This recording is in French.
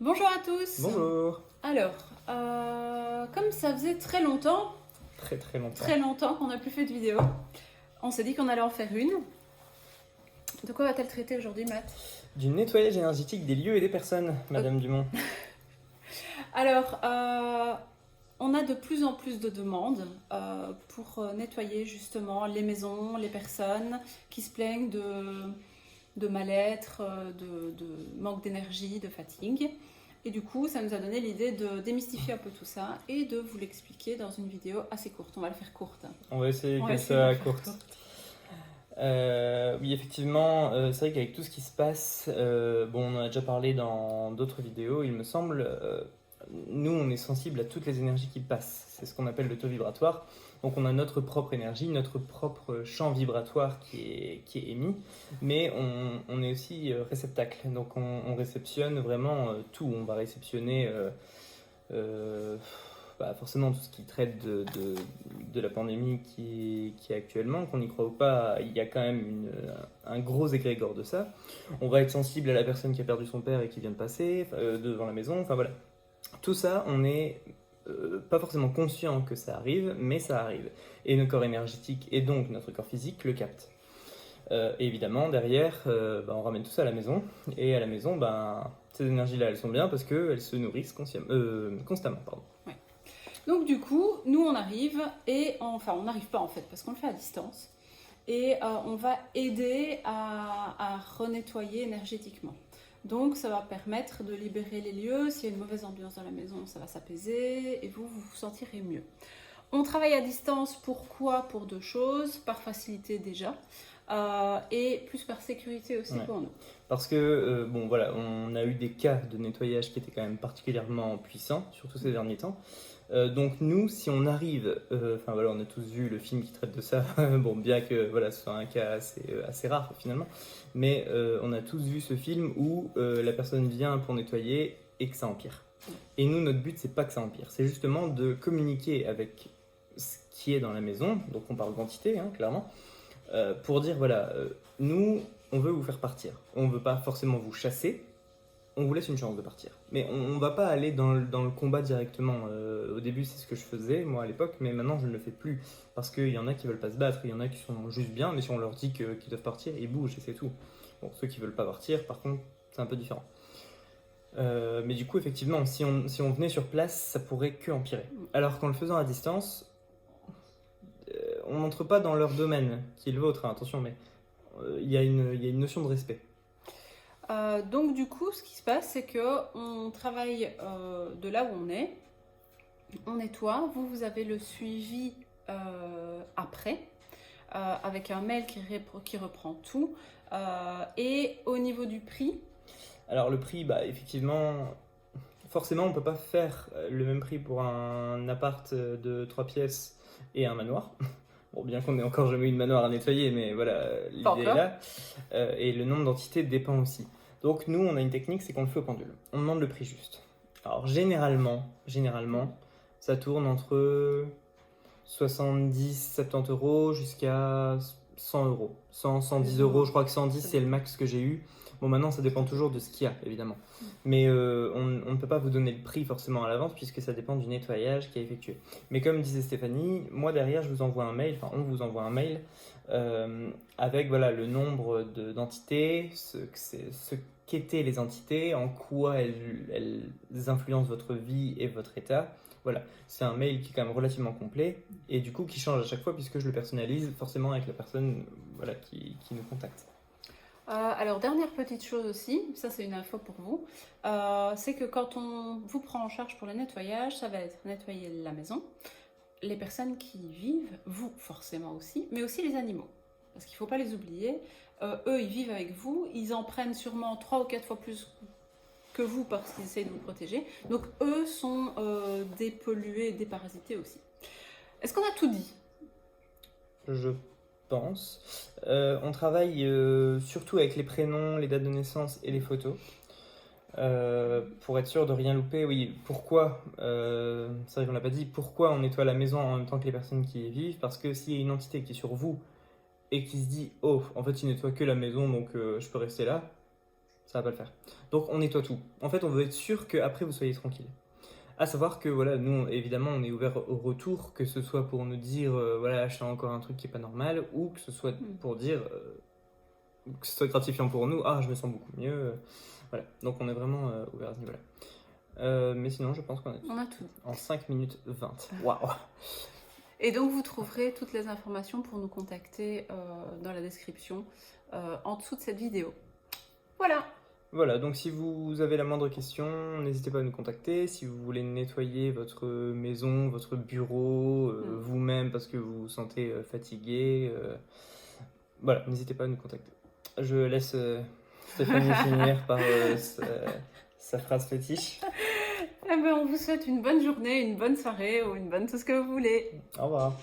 Bonjour à tous. Bonjour. Alors, comme ça faisait très longtemps Très longtemps. qu'on n'a plus fait de vidéo, on s'est dit qu'on allait en faire une. De quoi va-t-elle traiter aujourd'hui, Matt? Du nettoyage énergétique des lieux et des personnes, Madame Dumont. Alors, on a de plus en plus de demandes pour nettoyer justement les maisons, les personnes qui se plaignent de mal-être, de manque d'énergie, de fatigue. Et du coup, ça nous a donné l'idée de démystifier un peu tout ça et de vous l'expliquer dans une vidéo assez courte. On va le faire courte. On va essayer On va que essayer de ça le faire courte. Oui, effectivement, c'est vrai qu'avec tout ce qui se passe, bon, on en a déjà parlé dans d'autres vidéos, il me semble, nous, on est sensible à toutes les énergies qui passent. C'est ce qu'on appelle le taux vibratoire. Donc, on a notre propre énergie, notre propre champ vibratoire qui est émis, mais on est aussi réceptacle. Donc, on réceptionne vraiment tout. On va réceptionner forcément tout ce qui traite de la pandémie qui est actuellement, qu'on y croit ou pas, il y a quand même un gros égrégore de ça. On va être sensible à la personne qui a perdu son père et qui vient de passer devant la maison. Enfin voilà. Tout ça, on n'est pas forcément conscient que ça arrive, mais ça arrive. Et nos corps énergétiques et donc notre corps physique le captent. Et évidemment, derrière, on ramène tout ça à la maison. Et à la maison, ces énergies-là, elles sont bien parce qu'elles se nourrissent constamment. Pardon. Ouais. Donc du coup, nous on arrive et on n'arrive pas en fait parce qu'on le fait à distance. Et on va aider à renettoyer énergétiquement. Donc ça va permettre de libérer les lieux. S'il y a une mauvaise ambiance dans la maison, ça va s'apaiser et vous vous sentirez mieux. On travaille à distance, pourquoi? Pour deux choses, par facilité déjà, et plus par sécurité aussi pour nous. Parce que, on a eu des cas de nettoyage qui étaient quand même particulièrement puissants, surtout ces derniers temps. Donc nous, si on arrive, on a tous vu le film qui traite de ça, bon, bien que ce soit un cas assez rare finalement, mais on a tous vu ce film où la personne vient pour nettoyer et que ça empire. Et nous, notre but, c'est pas que ça empire, c'est justement de communiquer avec ce qui est dans la maison, donc on parle d'entité, clairement, pour dire nous, on veut vous faire partir. On veut pas forcément vous chasser, on vous laisse une chance de partir. Mais on va pas aller dans le combat directement. Au début, c'est ce que je faisais, moi, à l'époque, mais maintenant, je ne le fais plus. Parce qu'il y en a qui veulent pas se battre, il y en a qui sont juste bien, mais si on leur dit qu'ils doivent partir, ils bougent et c'est tout. Bon, ceux qui veulent pas partir, par contre, c'est un peu différent. Mais du coup, effectivement, si on venait sur place, ça pourrait que empirer. Alors qu'en le faisant à distance, on n'entre pas dans leur domaine, qui est le vôtre, attention, mais il y a une notion de respect. Donc du coup, ce qui se passe, c'est qu'on travaille de là où on nettoie, vous avez le suivi après, avec un mail qui reprend tout, et au niveau du prix. Alors le prix, effectivement, forcément on peut pas faire le même prix pour un appart de 3 pièces et un manoir. Bon, bien qu'on ait encore jamais eu de manoir à nettoyer, mais voilà, l'idée est là. Et le nombre d'entités dépend aussi. Donc nous, on a une technique, c'est qu'on le fait au pendule. On demande le prix juste. Alors généralement, ça tourne entre 70-70 euros jusqu'à 100 euros. 110 euros, je crois que 110 c'est le max que j'ai eu. Bon, maintenant ça dépend toujours de ce qu'il y a, évidemment. Mais on ne peut pas vous donner le prix forcément à l'avance puisque ça dépend du nettoyage qui est effectué. Mais comme disait Stéphanie, moi derrière je vous envoie un mail, on vous envoie un mail avec le nombre d'entités, ce qu'étaient les entités, en quoi elles influencent votre vie et votre état. Voilà, c'est un mail qui est quand même relativement complet et du coup qui change à chaque fois puisque je le personnalise forcément avec la personne qui nous contacte. Alors, dernière petite chose aussi, ça c'est une info pour vous, c'est que quand on vous prend en charge pour le nettoyage, ça va être nettoyer la maison, les personnes qui y vivent, vous forcément aussi, mais aussi les animaux, parce qu'il ne faut pas les oublier. Eux, ils vivent avec vous, ils en prennent sûrement 3 ou 4 fois plus que vous parce qu'ils essayent de vous protéger. Donc eux sont dépollués, déparasités aussi. Est-ce qu'on a tout dit? Je pense. On travaille surtout avec les prénoms, les dates de naissance et les photos. Pour être sûr de rien louper, oui, pourquoi, c'est vrai qu'on l'a pas dit, pourquoi on nettoie la maison en même temps que les personnes qui y vivent? Parce que s'il y a une entité qui est sur vous et qui se dit, oh, en fait il nettoie que la maison donc je peux rester là, Ça va pas le faire. Donc on nettoie tout. En fait, on veut être sûr qu'après vous soyez tranquille. À savoir que voilà, nous évidemment on est ouvert au retour, que ce soit pour nous dire voilà, je sens encore un truc qui est pas normal, ou que ce soit pour dire que ce soit gratifiant pour nous, ah je me sens beaucoup mieux. Voilà, donc on est vraiment ouvert à ce niveau-là. Mais sinon, je pense qu'on On a tout. En 5 minutes 20. Waouh! Et donc, vous trouverez toutes les informations pour nous contacter dans la description en dessous de cette vidéo. Voilà! Voilà, donc si vous avez la moindre question, n'hésitez pas à nous contacter. Si vous voulez nettoyer votre maison, votre bureau, vous-même parce que vous vous sentez fatigué, voilà, n'hésitez pas à nous contacter. Je laisse Stéphanie finir par sa phrase fétiche. Eh ben, on vous souhaite une bonne journée, une bonne soirée ou une bonne tout ce que vous voulez. Au revoir.